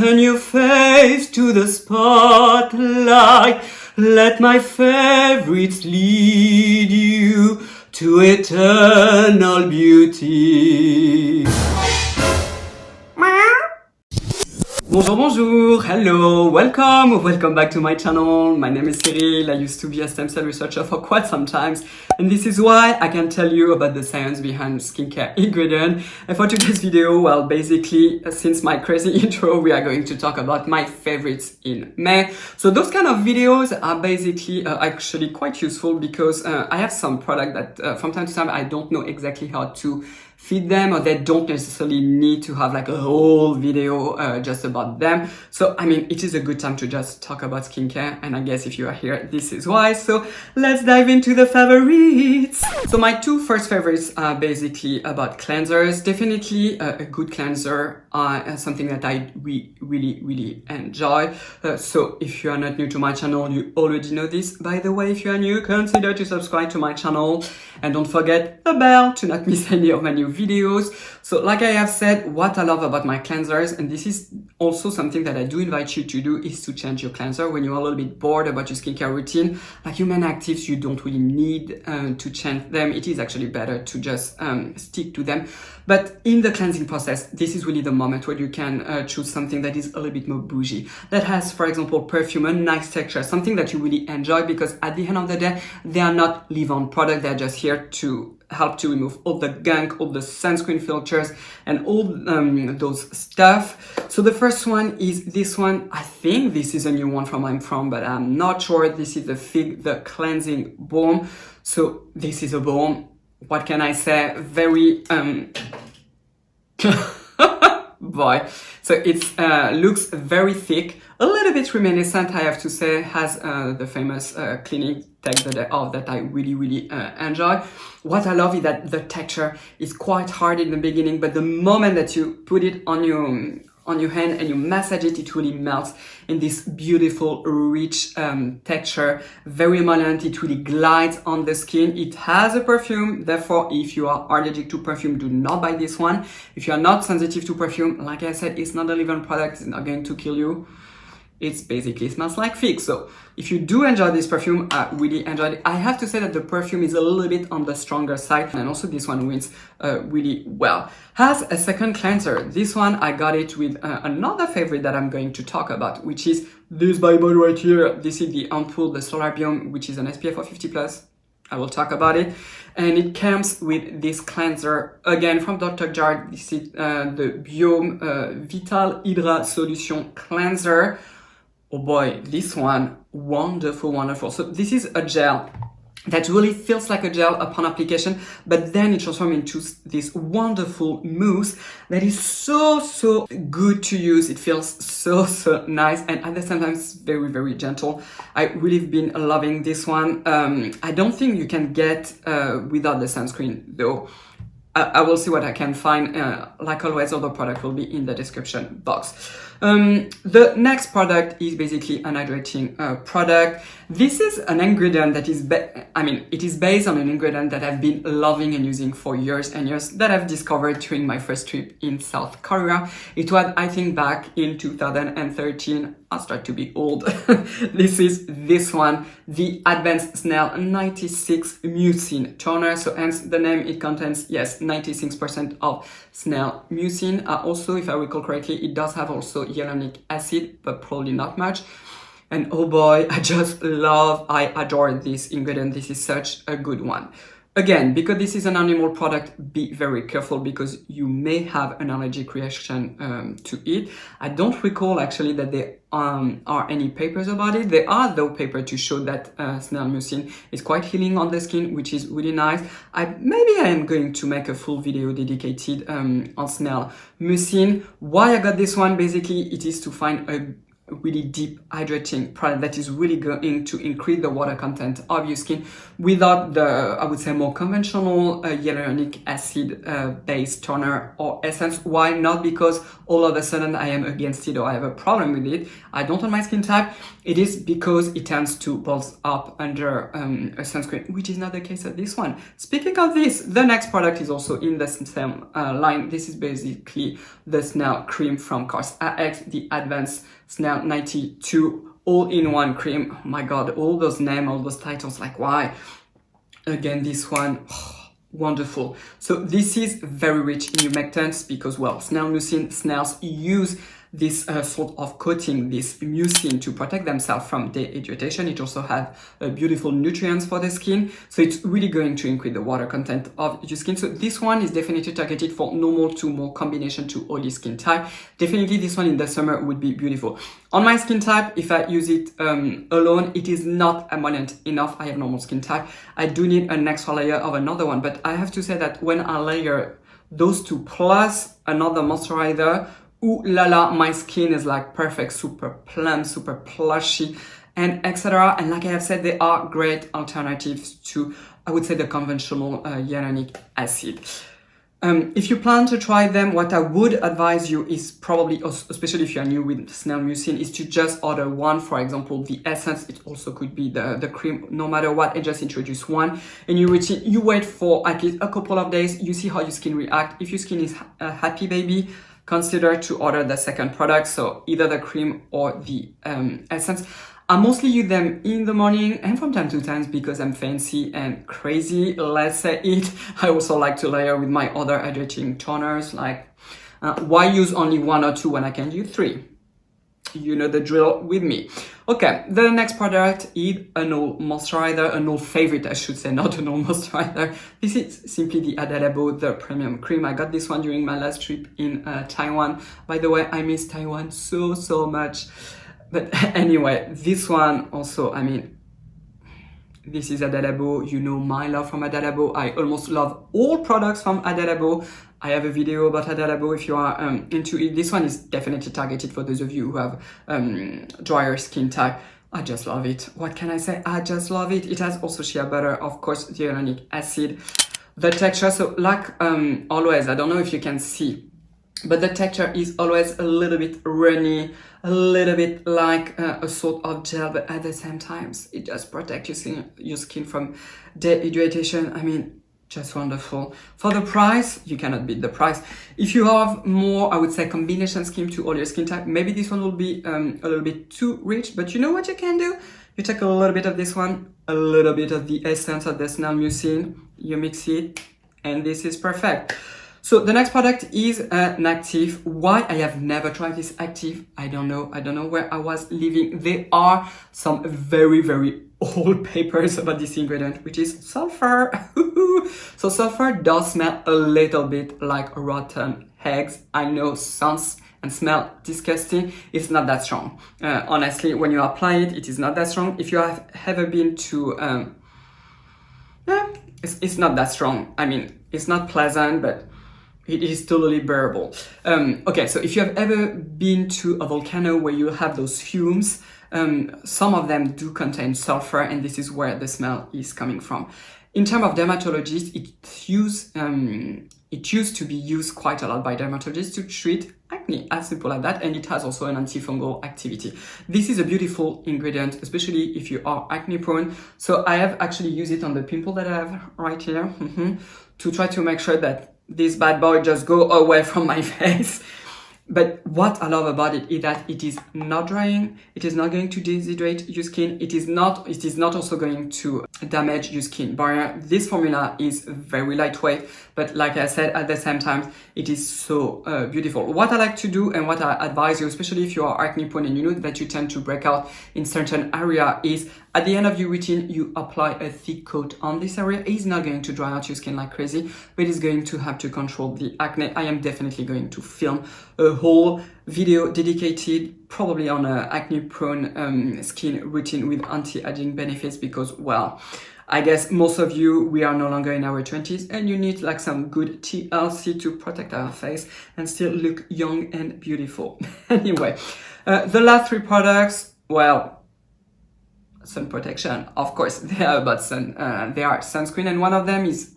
Turn your face to the spotlight. Let my favorites lead you to eternal beauty. Bonjour, hello, welcome back to my channel. My name is Cyril. I used to be a stem cell researcher for quite some time, and this is why I can tell you about the science behind skincare ingredient. And for today's video, well, basically, since my crazy intro, we are going to talk about my favorites in May. So those kind of videos are basically actually quite useful because I have some product that from time to time I don't know exactly how to feed them, or they don't necessarily need to have like a whole video just about them. So I mean, it is a good time to just talk about skincare, and I guess if you are here, this is why. So let's dive into the favorites. So my two first favorites are basically about cleansers. Definitely a good cleanser, something that I really enjoy. So if you are not new to my channel, you already know this. By the way, if you are new, consider to subscribe to my channel, and don't forget the bell to not miss any of my new videos. So like I have said, what I love about my cleansers, and this is also something that I do invite you to do, is to change your cleanser when you're a little bit bored about your skincare routine. Like human actives, you don't really need to change them. It is actually better to just stick to them. But in the cleansing process, this is really the moment where you can choose something that is a little bit more bougie, that has, for example, perfume, a nice texture, something that you really enjoy, because at the end of the day, they are not leave-on product. They're just here to help to remove all the gunk, all the sunscreen filters, and all those stuff. So the first one is this one. I think this is a new one from I'm but I'm not sure. This is the cleansing balm. So this is a balm. What can I say? Very boy. So it looks very thick, a little bit reminiscent, I have to say, has the famous Clinique Take the Day Off that I really enjoy. What I love is that the texture is quite hard in the beginning, but the moment that you put it on your hand and you massage it, it really melts in this beautiful, rich texture, very emollient. It really glides on the skin. It has a perfume, therefore, if you are allergic to perfume, do not buy this one. If you are not sensitive to perfume, like I said, it's not a leave-on product, it's not going to kill you. It basically smells like figs. So if you do enjoy this perfume, I really enjoyed it. I have to say that the perfume is a little bit on the stronger side, and also this one wins really well. Has a second cleanser. This one, I got it with another favorite that I'm going to talk about, which is this Bible right here. This is the ampoule, the Solar Biome, which is an SPF of 50+. I will talk about it. And it comes with this cleanser, again from Dr. Jart. This is the Biome Vital Hydra Solution Cleanser. Oh boy, this one, wonderful. So this is a gel that really feels like a gel upon application, but then it transforms into this wonderful mousse that is so good to use. It feels so nice, and at the same time it's very gentle. I really have been loving this one. I don't think you can get without the sunscreen though. I will see what I can find. Like always, all the product will be in the description box. The next product is basically an hydrating product. This is an ingredient that is, it is based on an ingredient that I've been loving and using for years and years, that I've discovered during my first trip in South Korea. It was, I think, back in 2013. I'll start to be old. This is this one, the Advanced Snail 96 Mucin Toner. So hence the name, it contains, yes, 96% of snail mucin. Also, if I recall correctly, it does have also hyaluronic acid, but probably not much. And oh boy, I adore this ingredient. This is such a good one. Again, because this is an animal product, be very careful because you may have an allergic reaction to it. I don't recall actually that there are any papers about it. There are though papers to show that snail mucin is quite healing on the skin, which is really nice. Maybe I am going to make a full video dedicated on snail mucin. Why I got this one? Basically, it is to find really deep hydrating product that is really going to increase the water content of your skin without the, I would say, more conventional hyaluronic acid based toner or essence. Why? Not because all of a sudden I am against it or I have a problem with it. I don't on my skin type. It is because it tends to bulge up under a sunscreen, which is not the case of this one. Speaking of this, the next product is also in the same line. This is basically the Snail cream from Klairs X, the Advanced Snail 92 all-in-one cream. Oh my god, all those names, all those titles, like why? Again, this one, wonderful. So this is very rich in humectants because, well, snail mucin, snails use this sort of coating, this mucin, to protect themselves from dehydration. It also has beautiful nutrients for the skin, so it's really going to increase the water content of your skin. So this one is definitely targeted for normal to more combination to oily skin type. Definitely this one in the summer would be beautiful. On my skin type, if I use it alone, it is not emollient enough. I have normal skin type. I do need an extra layer of another one, but I have to say that when I layer those two plus another moisturizer, ooh la la, my skin is like perfect, super plump, super plushy, and etc. And like I have said, they are great alternatives to, I would say, the conventional hyaluronic acid. If you plan to try them, what I would advise you is probably, especially if you are new with Snail mucin, is to just order one. For example, the essence, it also could be the cream, no matter what, and just introduce one. And you wait for at least a couple of days, you see how your skin reacts. If your skin is happy, baby, consider to order the second product, so either the cream or the essence. I mostly use them in the morning and from time to time because I'm fancy and crazy, let's say it. I also like to layer with my other hydrating toners, like why use only one or two when I can use three? You know the drill with me. Okay, the next product is an old moisturizer, an old favorite, I should say, not an old moisturizer. This is simply the Hada Labo, the premium cream. I got this one during my last trip in Taiwan. By the way, I miss Taiwan so much. But anyway, this one also, I mean, this is Hada Labo. You know my love from Hada Labo. I almost love all products from Hada Labo. I have a video about Hada Labo if you are into it. This one is definitely targeted for those of you who have drier skin type. I just love it. What can I say? I just love it. It has also shea butter, of course, the hyaluronic acid. The texture, so like always, I don't know if you can see, but the texture is always a little bit runny, a little bit like a sort of gel, but at the same time, it just protects your skin from dehydration. I mean, just wonderful. For the price, you cannot beat the price. If you have more, I would say, combination skin to all your skin type, maybe this one will be a little bit too rich, but you know what you can do? You take a little bit of this one, a little bit of the essence of the Snail mucin, you mix it, and this is perfect. So the next product is an active. Why I have never tried this active, I don't know. I don't know where I was living. There are some very old papers about this ingredient, which is sulfur. So sulfur does smell a little bit like rotten eggs. I know, sounds and smell disgusting. It's not that strong. Honestly, when you apply it, it is not that strong. If you have ever been to, it's not that strong. I mean, it's not pleasant, but it is totally bearable. Okay, so if you have ever been to a volcano where you have those fumes, some of them do contain sulfur, and this is where the smell is coming from. In terms of dermatologists, it used to be used quite a lot by dermatologists to treat acne, as simple as that, and it has also an antifungal activity. This is a beautiful ingredient, especially if you are acne prone. So I have actually used it on the pimple that I have right here to try to make sure that this bad boy just go away from my face. But what I love about it is that it is not drying, it is not going to dehydrate your skin, it is not also going to damage your skin barrier. This formula is very lightweight, but like I said, at the same time, it is so beautiful. What I like to do and what I advise you, especially if you are acne prone and you know that you tend to break out in certain area, is at the end of your routine, you apply a thick coat on this area. It's not going to dry out your skin like crazy, but it's going to have to control the acne. I am definitely going to film a whole video dedicated probably on a acne prone skin routine with anti-aging benefits because, well, I guess most of you, we are no longer in our 20s and you need like some good TLC to protect our face and still look young and beautiful. Anyway, The last three products, well, sun protection, of course, they are about sun. They are sunscreen, and one of them is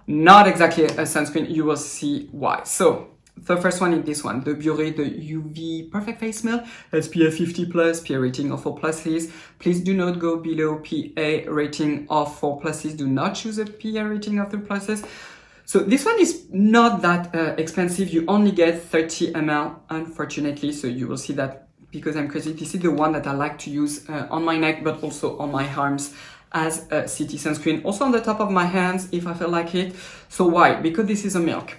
not exactly a sunscreen. You will see why. So the first one is this one, the Biore, the UV Perfect Face Milk, SPF 50+, PA rating of 4+. Please do not go below PA rating of 4+. Do not choose a PA rating of 3+. So this one is not that expensive. You only get 30 ml, unfortunately. So you will see that because I'm crazy. This is the one that I like to use on my neck, but also on my arms as a CT sunscreen. Also on the top of my hands if I feel like it. So why? Because this is a milk.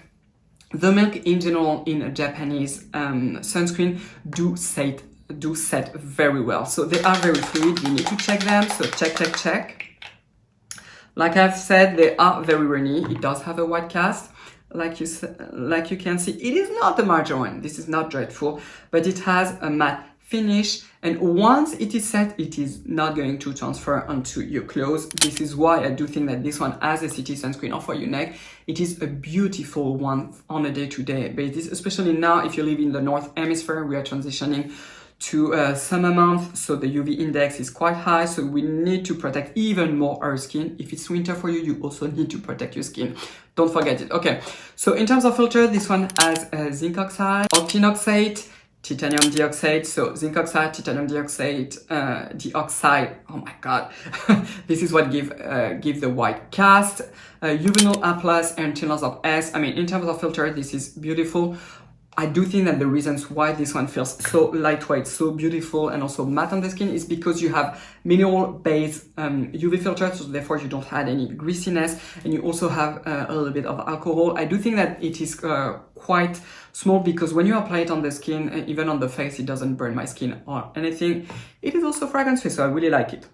The milk in general in a Japanese sunscreen do set very well. So they are very fluid. You need to check them. So check. Like I've said, they are very runny. It does have a white cast. Like you can see, it is not a margarine. This is not dreadful, but it has a matte finish. And once it is set, it is not going to transfer onto your clothes. This is why I do think that this one as a CT sunscreen or for your neck, it is a beautiful one on a day-to-day basis, especially now if you live in the North Hemisphere. We are transitioning to summer month, so the UV index is quite high, so we need to protect even more our skin. If it's winter for you, you also need to protect your skin. Don't forget it. Okay, so in terms of filter, this one has zinc oxide, octinoxate, titanium dioxide. So zinc oxide, titanium dioxide, dioxide. Oh my god, this is what give the white cast. Uvinol A+, and Tinals of S. I mean, in terms of filter, this is beautiful. I do think that the reasons why this one feels so lightweight, so beautiful, and also matte on the skin is because you have mineral-based UV filter, so therefore you don't have any greasiness, and you also have a little bit of alcohol. I do think that it is quite small because when you apply it on the skin, even on the face, it doesn't burn my skin or anything. It is also fragrance-free, so I really like it.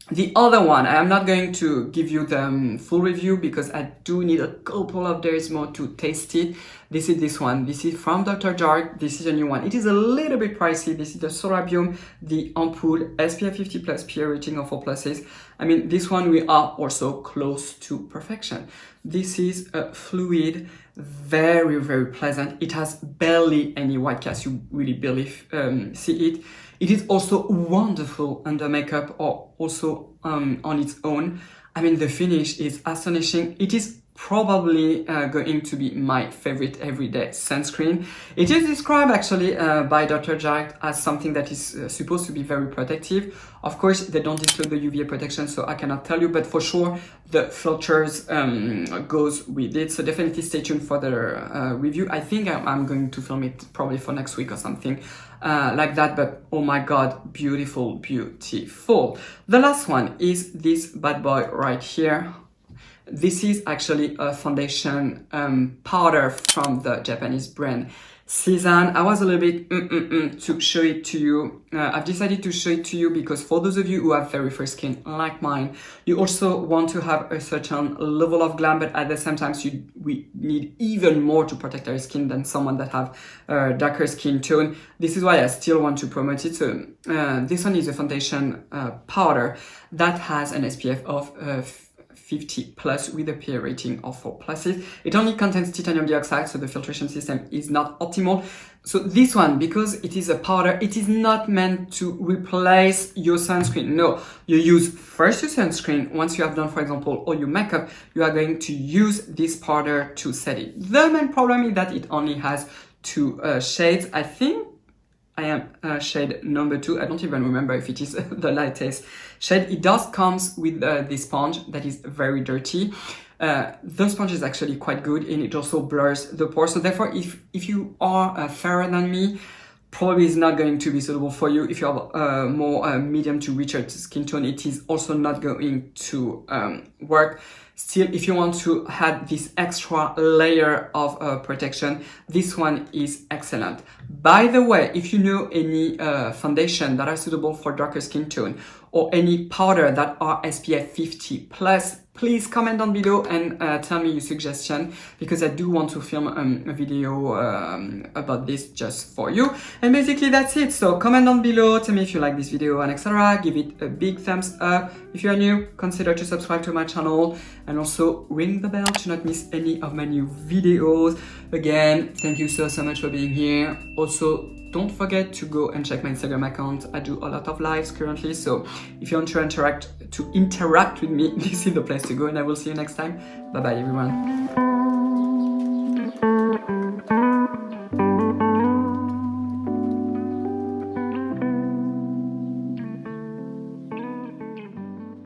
The other one, I am not going to give you the full review because I do need a couple of days more to taste it. This is this one. This is from Dr. Jart. This is a new one. It is a little bit pricey. This is the Solabium, the Ampoule, SPF 50+, PA rating of 4+. I mean, this one we are also close to perfection. This is a fluid, very, very pleasant. It has barely any white cast. You really barely see it. It is also wonderful under makeup or also on its own. I mean, the finish is astonishing. It is probably going to be my favorite everyday sunscreen. It is described actually by Dr. Jart as something that is supposed to be very protective. Of course, they don't disclose the UVA protection, so I cannot tell you, but for sure the filters goes with it. So definitely stay tuned for the review. I think I'm going to film it probably for next week or something like that, but oh my god, beautiful, beautiful. The last one is this bad boy right here. This is actually a foundation powder from the Japanese brand Season. I was a little bit to show it to you. I've decided to show it to you because for those of you who have very fair skin like mine, you also want to have a certain level of glam, but at the same time we need even more to protect our skin than someone that have darker skin tone. This is why I still want to promote it. So this one is a foundation powder that has an SPF of 50+ with a PA rating of 4+. It only contains titanium dioxide, so the filtration system is not optimal. So this one, because it is a powder, it is not meant to replace your sunscreen. No, you use first your sunscreen. Once you have done, for example, all your makeup, you are going to use this powder to set it. The main problem is that it only has 2 shades. I think I am shade number 2. I don't even remember if it is the lightest shade. It does comes with this sponge that is very dirty. The sponge is actually quite good and it also blurs the pores. So therefore, if you are fairer than me, probably is not going to be suitable for you. If you have more medium to richer skin tone, it is also not going to work. Still, if you want to add this extra layer of protection, this one is excellent. By the way, if you know any foundation that are suitable for darker skin tone or any powder that are SPF 50+, please comment down below and tell me your suggestion because I do want to film a video about this just for you. And basically that's it. So comment down below, tell me if you like this video and etc. Give it a big thumbs up. If you are new, consider to subscribe to my channel and also ring the bell to not miss any of my new videos. Again, thank you so much for being here. Also, don't forget to go and check my Instagram account. I do a lot of lives currently, so if you want to interact with me, this is the place to go, and I will see you next time. Bye bye everyone.